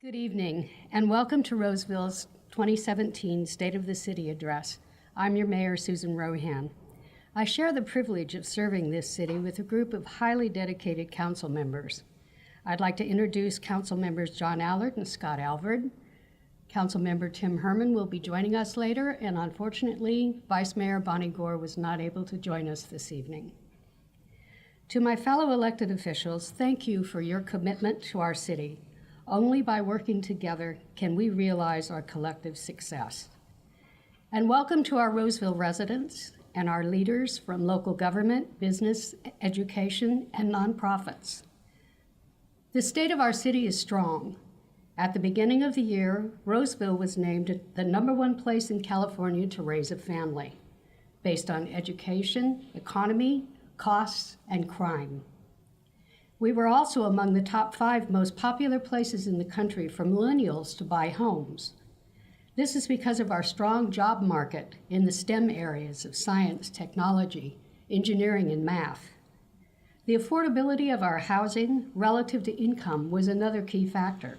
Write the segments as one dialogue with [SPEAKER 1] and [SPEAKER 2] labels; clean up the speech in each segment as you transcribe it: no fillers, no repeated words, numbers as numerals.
[SPEAKER 1] Good evening, and welcome to Roseville's 2017 State of the City Address. I'm your Mayor, Susan Rohan. I share the privilege of serving this city with a group of highly dedicated council members. I'd like to introduce council members John Allard and Scott Alvord. Council member Tim Herman will be joining us later, and unfortunately, Vice Mayor Bonnie Gore was not able to join us this evening. To my fellow elected officials, thank you for your commitment to our city. Only by working together can we realize our collective success. And welcome to our Roseville residents and our leaders from local government, business, education, and nonprofits. The state of our city is strong. At the beginning of the year, Roseville was named the #1 place in California to raise a family, based on education, economy, costs, and crime. We were also among the top 5 most popular places in the country for millennials to buy homes. This is because of our strong job market in the STEM areas of science, technology, engineering, and math. The affordability of our housing relative to income was another key factor.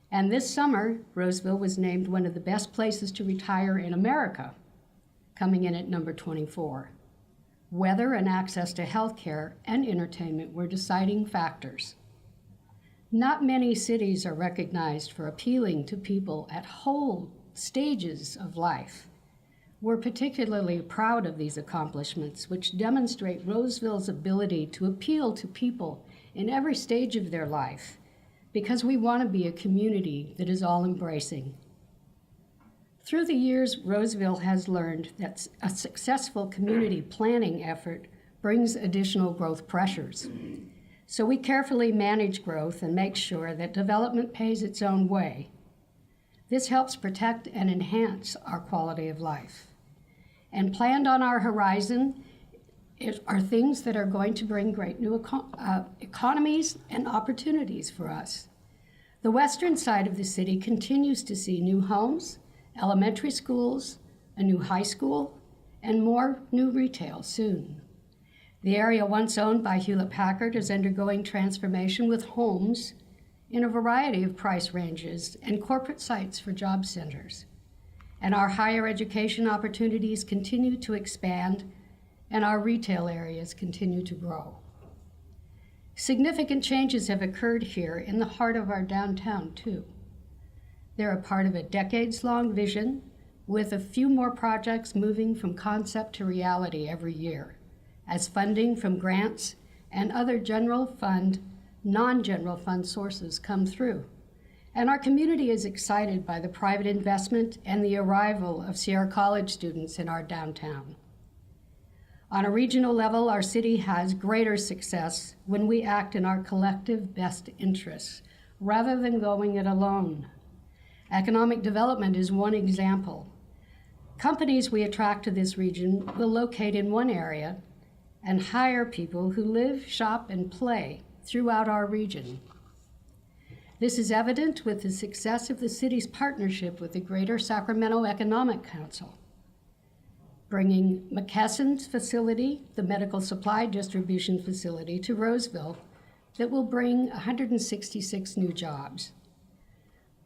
[SPEAKER 1] And this summer, Roseville was named one of the best places to retire in America, coming in at number 24. Weather and access to health care and entertainment were deciding factors. Not many cities are recognized for appealing to people at whole stages of life. We're particularly proud of these accomplishments, which demonstrate Roseville's ability to appeal to people in every stage of their life, because we want to be a community that is all-embracing. Through the years, Roseville has learned that a successful community planning effort brings additional growth pressures. So we carefully manage growth and make sure that development pays its own way. This helps protect and enhance our quality of life. And planned on our horizon are things that are going to bring great new economies and opportunities for us. The western side of the city continues to see new homes, elementary schools, a new high school, and more new retail soon. The area once owned by Hewlett-Packard is undergoing transformation with homes in a variety of price ranges and corporate sites for job centers. And our higher education opportunities continue to expand, and our retail areas continue to grow. Significant changes have occurred here in the heart of our downtown, too. They're a part of a decades-long vision, with a few more projects moving from concept to reality every year, as funding from grants and other general fund, non-general fund sources come through. And our community is excited by the private investment and the arrival of Sierra College students in our downtown. On a regional level, our city has greater success when we act in our collective best interests, rather than going it alone. Economic development is one example. Companies we attract to this region will locate in one area and hire people who live, shop, and play throughout our region. This is evident with the success of the city's partnership with the Greater Sacramento Economic Council, bringing McKesson's facility, the medical supply distribution facility, to Roseville that will bring 166 new jobs.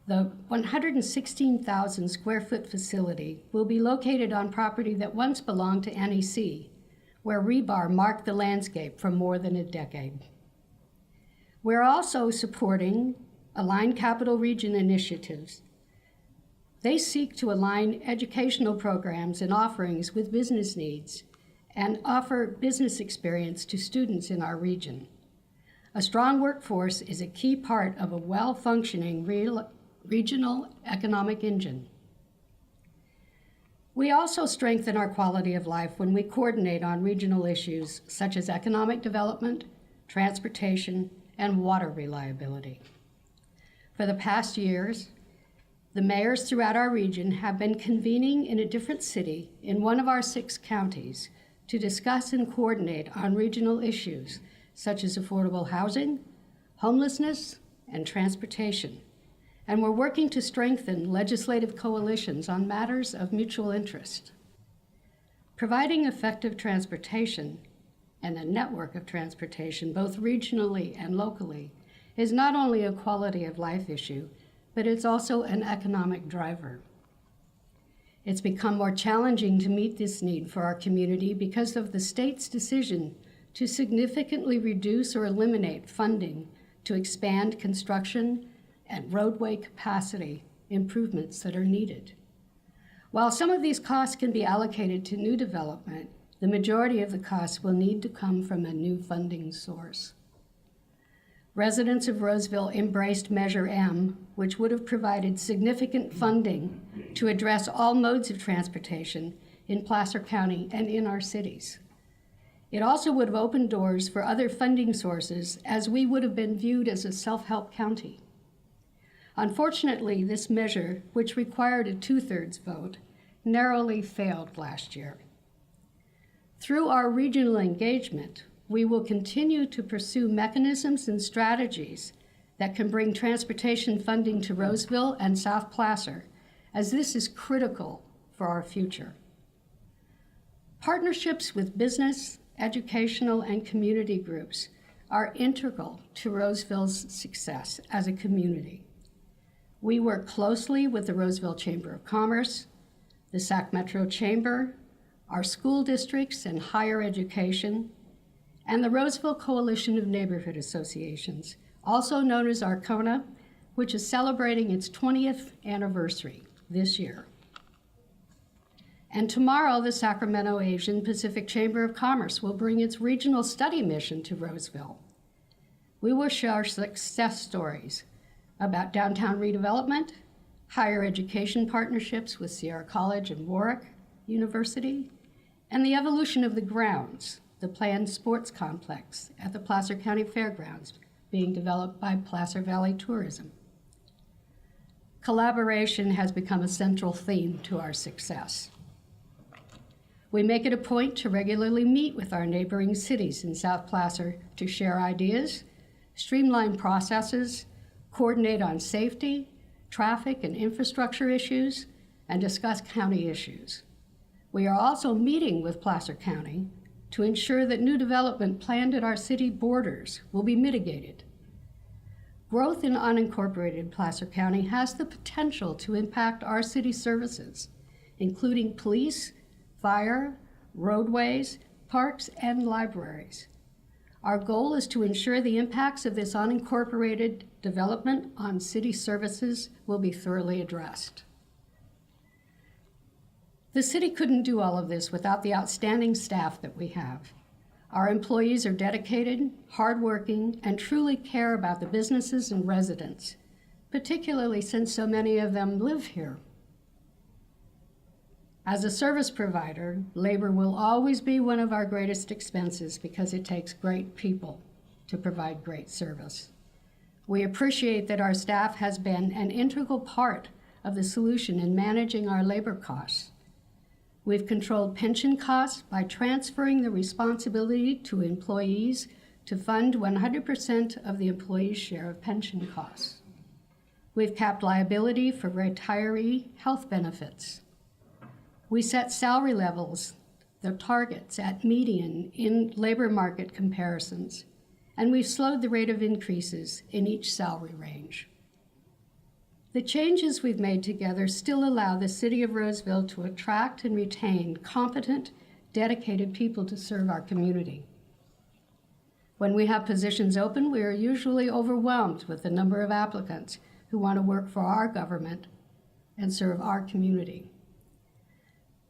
[SPEAKER 1] The 116,000 square foot facility will be located on property that once belonged to NEC, where rebar marked the landscape for more than a decade. We're also supporting Aligned Capital Region initiatives. They seek to align educational programs and offerings with business needs and offer business experience to students in our region. A strong workforce is a key part of a well-functioning regional economic engine. We also strengthen our quality of life when we coordinate on regional issues such as economic development, transportation, and water reliability. For the past years, the mayors throughout our region have been convening in a different city in one of our 6 counties to discuss and coordinate on regional issues such as affordable housing, homelessness, and transportation. And we're working to strengthen legislative coalitions on matters of mutual interest. Providing effective transportation and a network of transportation, both regionally and locally, is not only a quality of life issue, but it's also an economic driver. It's become more challenging to meet this need for our community because of the state's decision to significantly reduce or eliminate funding to expand construction and roadway capacity improvements that are needed. While some of these costs can be allocated to new development, the majority of the costs will need to come from a new funding source. Residents of Roseville embraced Measure M, which would have provided significant funding to address all modes of transportation in Placer County and in our cities. It also would have opened doors for other funding sources, as we would have been viewed as a self-help county. Unfortunately, this measure, which required a 2/3 vote, narrowly failed last year. Through our regional engagement, we will continue to pursue mechanisms and strategies that can bring transportation funding to Roseville and South Placer, as this is critical for our future. Partnerships with business, educational, and community groups are integral to Roseville's success as a community. We work closely with the Roseville Chamber of Commerce, the Sac Metro Chamber, our school districts and higher education, and the Roseville Coalition of Neighborhood Associations, also known as Arcona, which is celebrating its 20th anniversary this year. And tomorrow, the Sacramento Asian Pacific Chamber of Commerce will bring its regional study mission to Roseville. We will share success stories about downtown redevelopment, higher education partnerships with Sierra College and Warwick University, and the evolution of the grounds, the planned sports complex at the Placer County Fairgrounds being developed by Placer Valley Tourism. Collaboration has become a central theme to our success. We make it a point to regularly meet with our neighboring cities in South Placer to share ideas, streamline processes, coordinate on safety, traffic, and infrastructure issues, and discuss county issues. We are also meeting with Placer County to ensure that new development planned at our city borders will be mitigated. Growth in unincorporated Placer County has the potential to impact our city services, including police, fire, roadways, parks, and libraries. Our goal is to ensure the impacts of this unincorporated development on city services will be thoroughly addressed. The city couldn't do all of this without the outstanding staff that we have. Our employees are dedicated, hardworking, and truly care about the businesses and residents, particularly since so many of them live here. As a service provider, labor will always be one of our greatest expenses because it takes great people to provide great service. We appreciate that our staff has been an integral part of the solution in managing our labor costs. We've controlled pension costs by transferring the responsibility to employees to fund 100% of the employee's share of pension costs. We've capped liability for retiree health benefits. We set salary levels, the targets at median in labor market comparisons, and we've slowed the rate of increases in each salary range. The changes we've made together still allow the City of Roseville to attract and retain competent, dedicated people to serve our community. When we have positions open, we are usually overwhelmed with the number of applicants who want to work for our government and serve our community.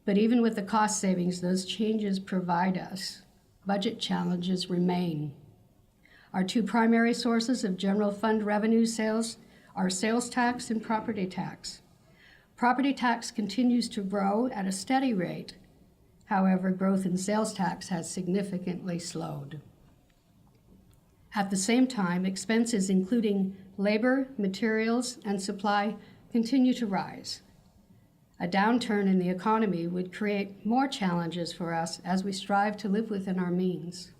[SPEAKER 1] But even with the cost savings those changes provide us, budget challenges remain. Our two primary sources of general fund revenue sales are sales tax and property tax. Property tax continues to grow at a steady rate. However, growth in sales tax has significantly slowed. At the same time, expenses including labor, materials, and supply continue to rise. A downturn in the economy would create more challenges for us as we strive to live within our means.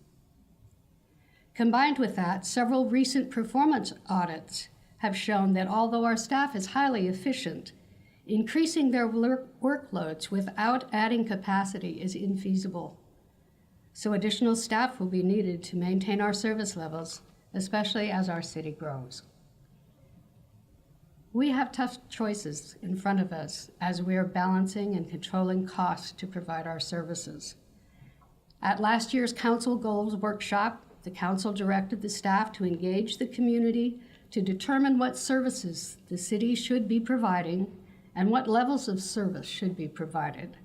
[SPEAKER 1] Combined with that, several recent performance audits have shown that although our staff is highly efficient, increasing their workloads without adding capacity is infeasible. So additional staff will be needed to maintain our service levels especially as our city grows. We have tough choices in front of us as we are balancing and controlling costs to provide our services. At last year's Council Goals Workshop, the Council directed the staff to engage the community to determine what services the city should be providing and what levels of service should be provided.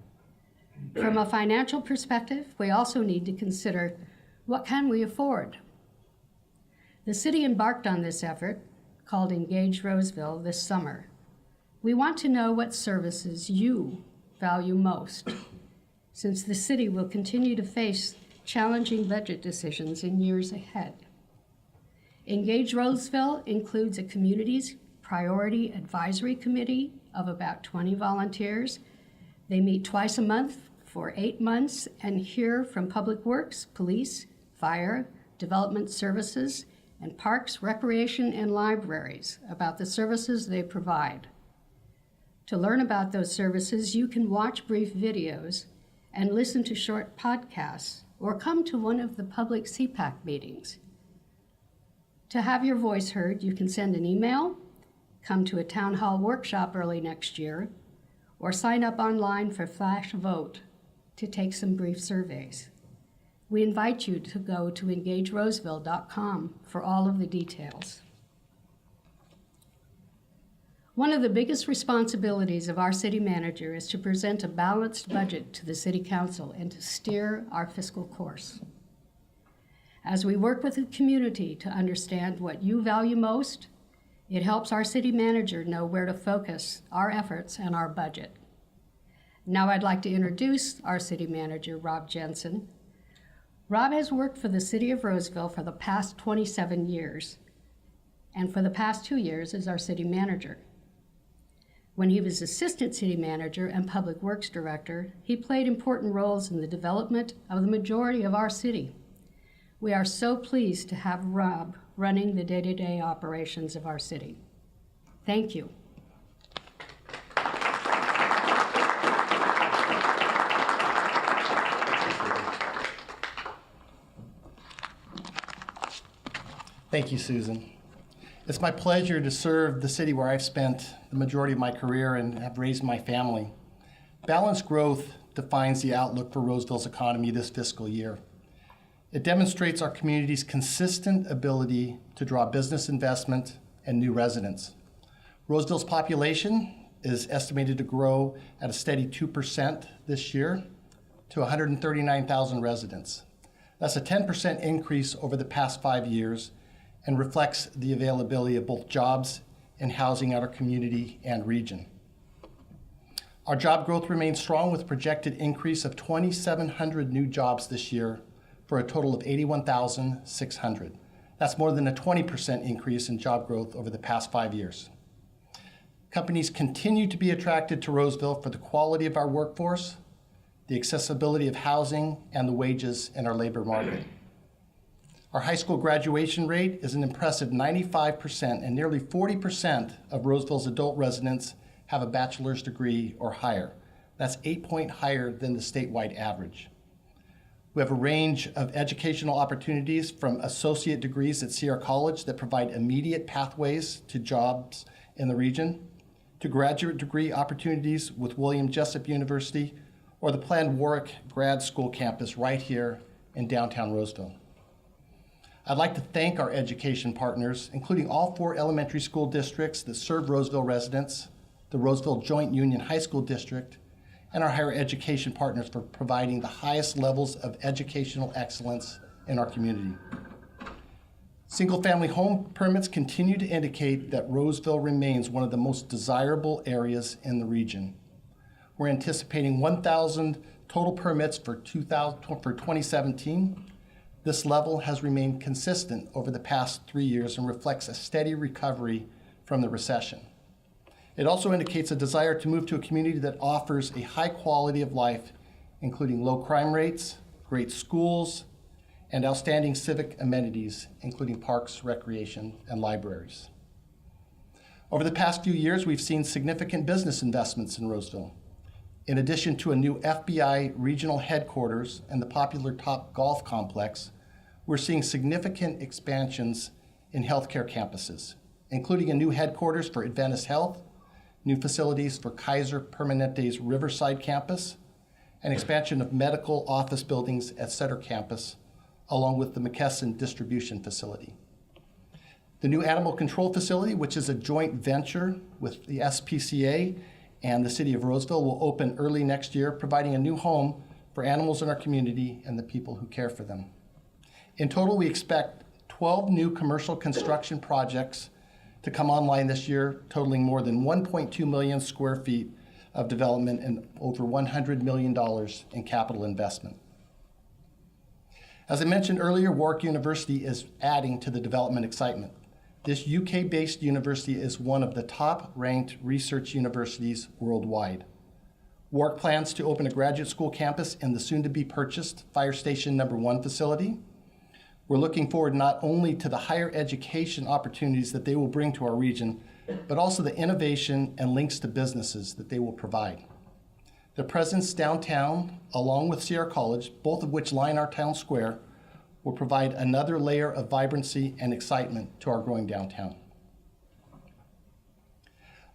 [SPEAKER 1] From a financial perspective, we also need to consider what can we afford. The city embarked on this effort, called Engage Roseville, this summer. We want to know what services you value most, since the city will continue to face challenging budget decisions in years ahead. Engage Roseville includes a community's priority advisory committee of about 20 volunteers. They meet twice a month for 8 months and hear from Public Works, Police, Fire, Development Services, and Parks, Recreation, and Libraries about the services they provide. To learn about those services, you can watch brief videos and listen to short podcasts or come to one of the public CPAC meetings. To have your voice heard, you can send an email, come to a town hall workshop early next year, or sign up online for Flash Vote to take some brief surveys. We invite you to go to engageroseville.com for all of the details. One of the biggest responsibilities of our city manager is to present a balanced budget to the city council and to steer our fiscal course. As we work with the community to understand what you value most, it helps our city manager know where to focus our efforts and our budget. Now I'd like to introduce our city manager, Rob Jensen. Rob has worked for the city of Roseville for the past 27 years, and for the past 2 years as our city manager. When he was assistant city manager and public works director, he played important roles in the development of the majority of our city. We are so pleased to have Rob running the day-to-day operations of our city. Thank you.
[SPEAKER 2] Thank you, Susan. It's my pleasure to serve the city where I've spent the majority of my career and have raised my family. Balanced growth defines the outlook for Roseville's economy this fiscal year. It demonstrates our community's consistent ability to draw business investment and new residents. Roseville's population is estimated to grow at a steady 2% this year to 139,000 residents. That's a 10% increase over the past 5 years and reflects the availability of both jobs and housing at our community and region. Our job growth remains strong with a projected increase of 2,700 new jobs this year for a total of 81,600. That's more than a 20% increase in job growth over the past 5 years. Companies continue to be attracted to Roseville for the quality of our workforce, the accessibility of housing, and the wages in our labor market. Our high school graduation rate is an impressive 95%, and nearly 40% of Roseville's adult residents have a bachelor's degree or higher. That's 8 points higher than the statewide average. We have a range of educational opportunities from associate degrees at Sierra College that provide immediate pathways to jobs in the region, to graduate degree opportunities with William Jessup University or the planned Warwick Grad School campus right here in downtown Roseville. I'd like to thank our education partners, including all 4 elementary school districts that serve Roseville residents, the Roseville Joint Union High School District, and our higher education partners for providing the highest levels of educational excellence in our community. Single-family home permits continue to indicate that Roseville remains one of the most desirable areas in the region. We're anticipating 1,000 total permits for 2017. This level has remained consistent over the past 3 years and reflects a steady recovery from the recession. It also indicates a desire to move to a community that offers a high quality of life, including low crime rates, great schools, and outstanding civic amenities, including parks, recreation, and libraries. Over the past few years, we've seen significant business investments in Roseville. In addition to a new FBI regional headquarters and the popular Top Golf Complex, we're seeing significant expansions in healthcare campuses, including a new headquarters for Adventist Health, new facilities for Kaiser Permanente's Riverside campus, and expansion of medical office buildings at Sutter campus, along with the McKesson distribution facility. The new animal control facility, which is a joint venture with the SPCA and the City of Roseville, will open early next year, providing a new home for animals in our community and the people who care for them. In total, we expect 12 new commercial construction projects to come online this year, totaling more than 1.2 million square feet of development and over $100 million in capital investment. As I mentioned earlier, Warwick University is adding to the development excitement. This UK-based university is one of the top-ranked research universities worldwide. Warwick plans to open a graduate school campus in the soon-to-be-purchased Fire Station No. 1 facility. We're looking forward not only to the higher education opportunities that they will bring to our region, but also the innovation and links to businesses that they will provide. Their presence downtown, along with Sierra College, both of which line our town square, will provide another layer of vibrancy and excitement to our growing downtown.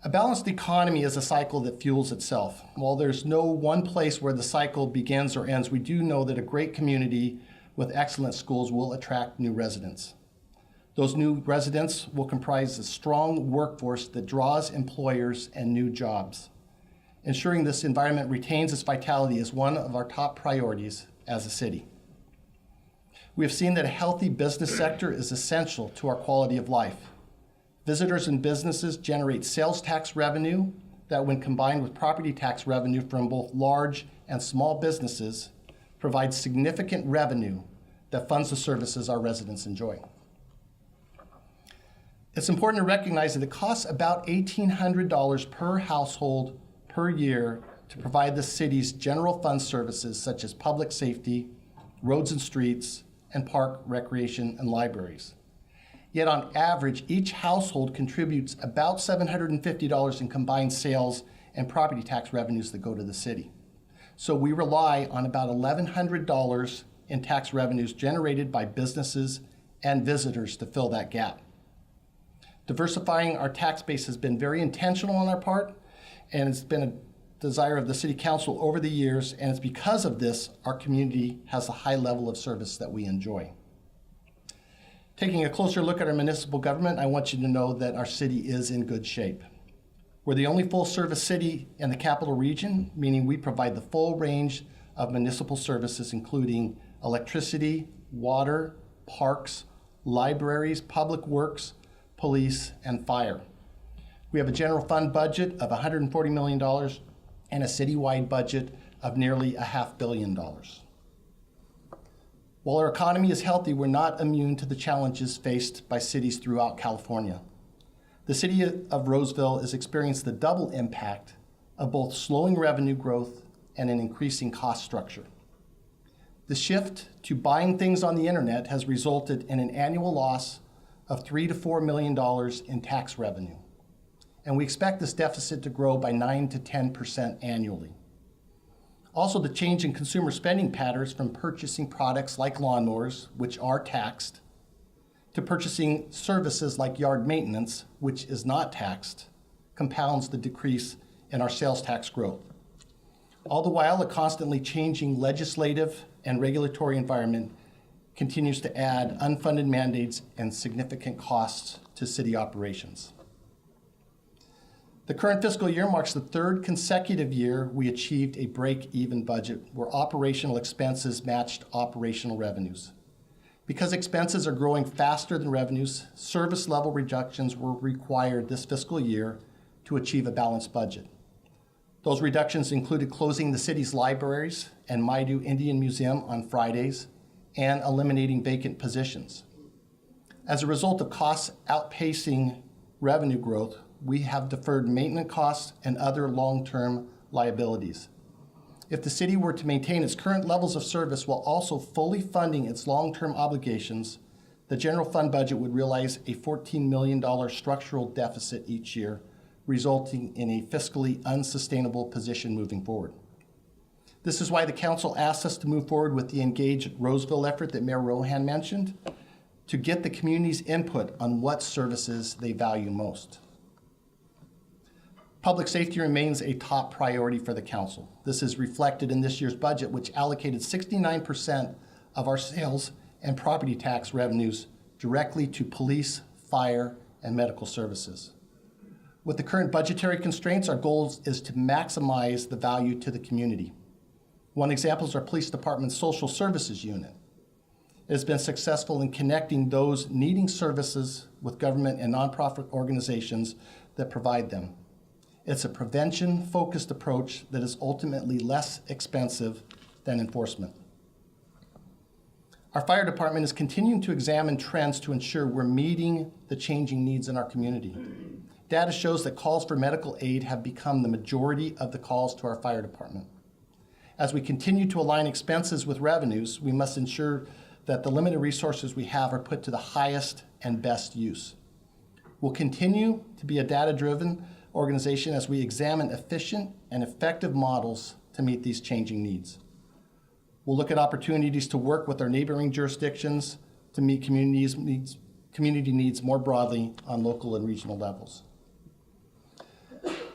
[SPEAKER 2] A balanced economy is a cycle that fuels itself. While there's no one place where the cycle begins or ends, we do know that a great community with excellent schools will attract new residents. Those new residents will comprise a strong workforce that draws employers and new jobs. Ensuring this environment retains its vitality is one of our top priorities as a city. We have seen that a healthy business sector is essential to our quality of life. Visitors and businesses generate sales tax revenue that, when combined with property tax revenue from both large and small businesses, provides significant revenue that funds the services our residents enjoy. It's important to recognize that it costs about $1,800 per household per year to provide the city's general fund services such as public safety, roads and streets, and park, recreation, and libraries. Yet on average, each household contributes about $750 in combined sales and property tax revenues that go to the city. So we rely on about $1,100 in tax revenues generated by businesses and visitors to fill that gap. Diversifying our tax base has been very intentional on our part, and it's been a desire of the City Council over the years, and it's because of this our community has a high level of service that we enjoy. Taking a closer look at our municipal government, I want you to know that our city is in good shape. We're the only full-service city in the capital region, meaning we provide the full range of municipal services, including electricity, water, parks, libraries, public works, police, and fire. We have a general fund budget of $140 million and a citywide budget of nearly $500 million. While our economy is healthy, we're not immune to the challenges faced by cities throughout California. The city of Roseville has experienced the double impact of both slowing revenue growth and an increasing cost structure. The shift to buying things on the internet has resulted in an annual loss of $3 to $4 million in tax revenue. And we expect this deficit to grow by 9 to 10% annually. Also, the change in consumer spending patterns from purchasing products like lawnmowers, which are taxed, to purchasing services like yard maintenance, which is not taxed, compounds the decrease in our sales tax growth. All the while, a constantly changing legislative and regulatory environment continues to add unfunded mandates and significant costs to city operations. The current fiscal year marks the third consecutive year we achieved a break-even budget where operational expenses matched operational revenues. Because expenses are growing faster than revenues, service level reductions were required this fiscal year to achieve a balanced budget. Those reductions included closing the city's libraries and Maidu Indian Museum on Fridays and eliminating vacant positions. As a result of costs outpacing revenue growth, we have deferred maintenance costs and other long-term liabilities. If the city were to maintain its current levels of service while also fully funding its long-term obligations, the general fund budget would realize a $14 million structural deficit each year, resulting in a fiscally unsustainable position moving forward. This is why the council asked us to move forward with the Engage Roseville effort that Mayor Rohan mentioned, to get the community's input on what services they value most. Public safety remains a top priority for the council. This is reflected in this year's budget, which allocated 69% of our sales and property tax revenues directly to police, fire, and medical services. With the current budgetary constraints, our goal is to maximize the value to the community. One example is our police department's social services unit. It has been successful in connecting those needing services with government and nonprofit organizations that provide them. It's a prevention-focused approach that is ultimately less expensive than enforcement. Our fire department is continuing to examine trends to ensure we're meeting the changing needs in our community. Data shows that calls for medical aid have become the majority of the calls to our fire department. As we continue to align expenses with revenues, we must ensure that the limited resources we have are put to the highest and best use. We'll continue to be a data-driven organization as we examine efficient and effective models to meet these changing needs. We'll look at opportunities to work with our neighboring jurisdictions to meet community needs more broadly on local and regional levels.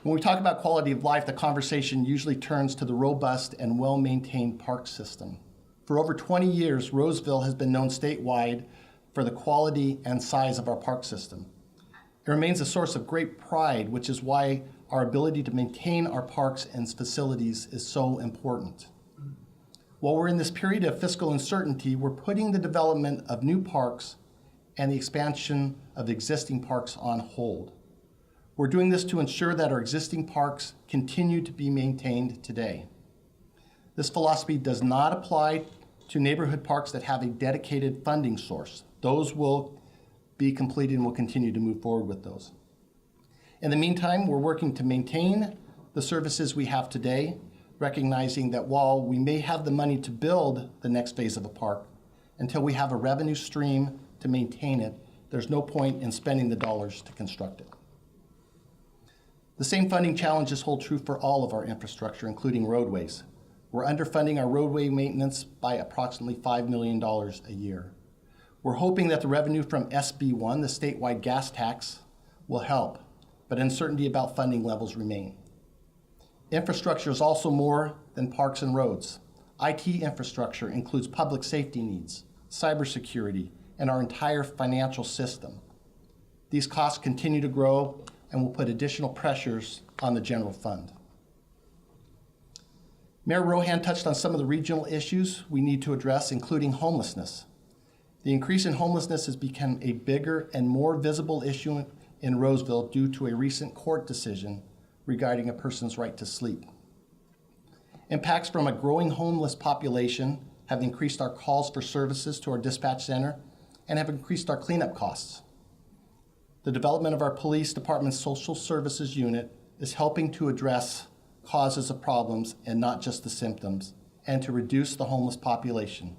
[SPEAKER 2] When we talk about quality of life, the conversation usually turns to the robust and well-maintained park system. For over 20 years, Roseville has been known statewide for the quality and size of our park system. It remains a source of great pride, which is why our ability to maintain our parks and facilities is so important. While we're in this period of fiscal uncertainty, we're putting the development of new parks and the expansion of existing parks on hold. We're doing this to ensure that our existing parks continue to be maintained today. This philosophy does not apply to neighborhood parks that have a dedicated funding source. Those will be completed and we'll continue to move forward with those. In the meantime, we're working to maintain the services we have today, recognizing that while we may have the money to build the next phase of a park, until we have a revenue stream to maintain it, there's no point in spending the dollars to construct it. The same funding challenges hold true for all of our infrastructure, including roadways. We're underfunding our roadway maintenance by approximately $5 million a year. We're hoping that the revenue from SB1, the statewide gas tax, will help, but uncertainty about funding levels remain. Infrastructure is also more than parks and roads. IT infrastructure includes public safety needs, cybersecurity, and our entire financial system. These costs continue to grow and will put additional pressures on the general fund. Mayor Rohan touched on some of the regional issues we need to address, including homelessness. The increase in homelessness has become a bigger and more visible issue in Roseville due to a recent court decision regarding a person's right to sleep. Impacts from a growing homeless population have increased our calls for services to our dispatch center and have increased our cleanup costs. The development of our police department's social services unit is helping to address causes of problems and not just the symptoms, and to reduce the homeless population,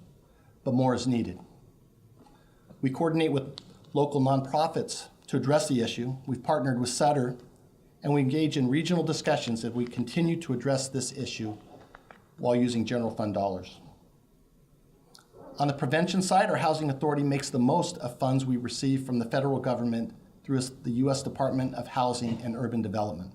[SPEAKER 2] but more is needed. We coordinate with local nonprofits to address the issue. We've partnered with Sutter, and we engage in regional discussions as we continue to address this issue while using general fund dollars. On the prevention side, our housing authority makes the most of funds we receive from the federal government through the U.S. Department of Housing and Urban Development.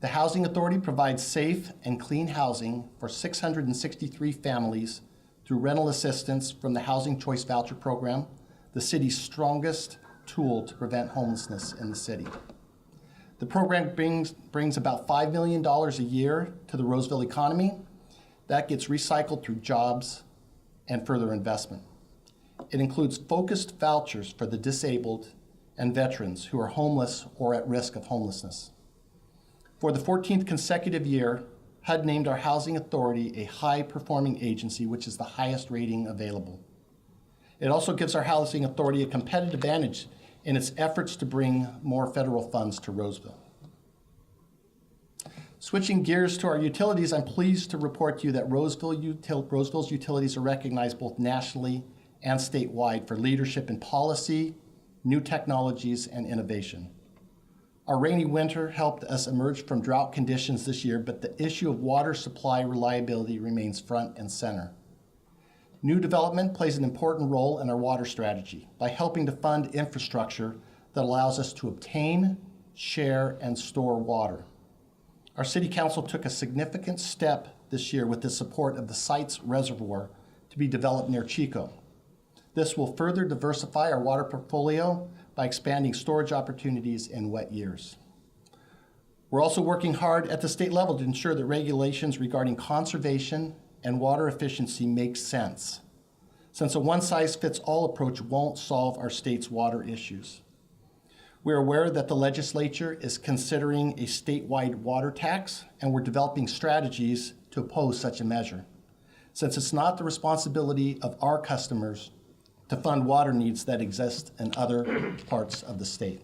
[SPEAKER 2] The Housing Authority provides safe and clean housing for 663 families through rental assistance from the Housing Choice Voucher program, the city's strongest tool to prevent homelessness in the city. The program brings about $5 million a year to the Roseville economy. That gets recycled through jobs and further investment. It includes focused vouchers for the disabled and veterans who are homeless or at risk of homelessness. For the 14th consecutive year, HUD named our housing authority a high-performing agency, which is the highest rating available. It also gives our housing authority a competitive advantage in its efforts to bring more federal funds to Roseville. Switching gears to our utilities, I'm pleased to report to you that Roseville's utilities are recognized both nationally and statewide for leadership in policy, new technologies, and innovation. Our rainy winter helped us emerge from drought conditions this year, but the issue of water supply reliability remains front and center. New development plays an important role in our water strategy by helping to fund infrastructure that allows us to obtain, share, and store water. Our City Council took a significant step this year with the support of the Sites Reservoir to be developed near Chico. This will further diversify our water portfolio by expanding storage opportunities in wet years. We're also working hard at the state level to ensure that regulations regarding conservation and water efficiency make sense, since a one-size-fits-all approach won't solve our state's water issues. We're aware that the legislature is considering a statewide water tax, and we're developing strategies to oppose such a measure, since it's not the responsibility of our customers to fund water needs that exist in other parts of the state.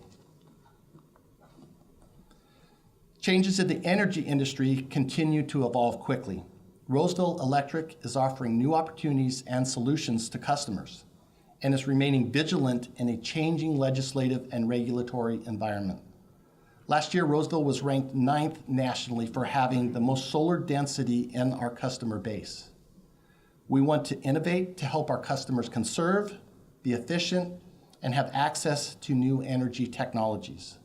[SPEAKER 2] Changes in the energy industry continue to evolve quickly. Roseville Electric is offering new opportunities and solutions to customers, and is remaining vigilant in a changing legislative and regulatory environment. Last year, Roseville was ranked 9th nationally for having the most solar density in our customer base. We want to innovate to help our customers conserve, be efficient, and have access to new energy technologies.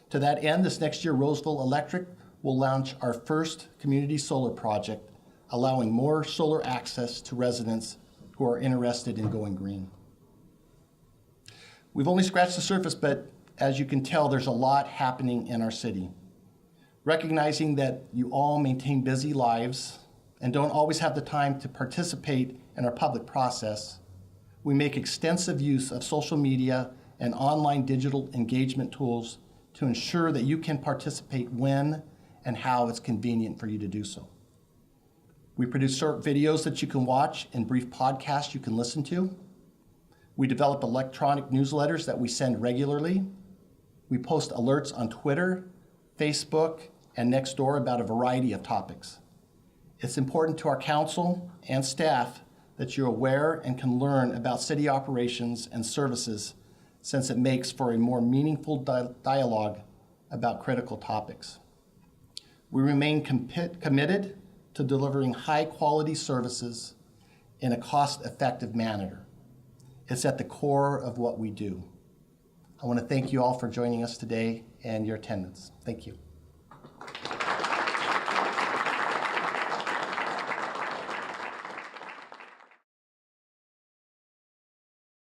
[SPEAKER 2] To that end, this next year, Roseville Electric will launch our first community solar project, allowing more solar access to residents who are interested in going green. We've only scratched the surface, but as you can tell, there's a lot happening in our city. Recognizing that you all maintain busy lives and don't always have the time to participate in our public process, we make extensive use of social media and online digital engagement tools to ensure that you can participate when and how it's convenient for you to do so. We produce short videos that you can watch and brief podcasts you can listen to. We develop electronic newsletters that we send regularly. We post alerts on Twitter, Facebook, and Nextdoor about a variety of topics. It's important to our council and staff that you're aware and can learn about city operations and services, since it makes for a more meaningful dialogue about critical topics. We remain committed to delivering high-quality services in a cost-effective manner. It's at the core of what we do. I want to thank you all for joining us today and your attendance. Thank you.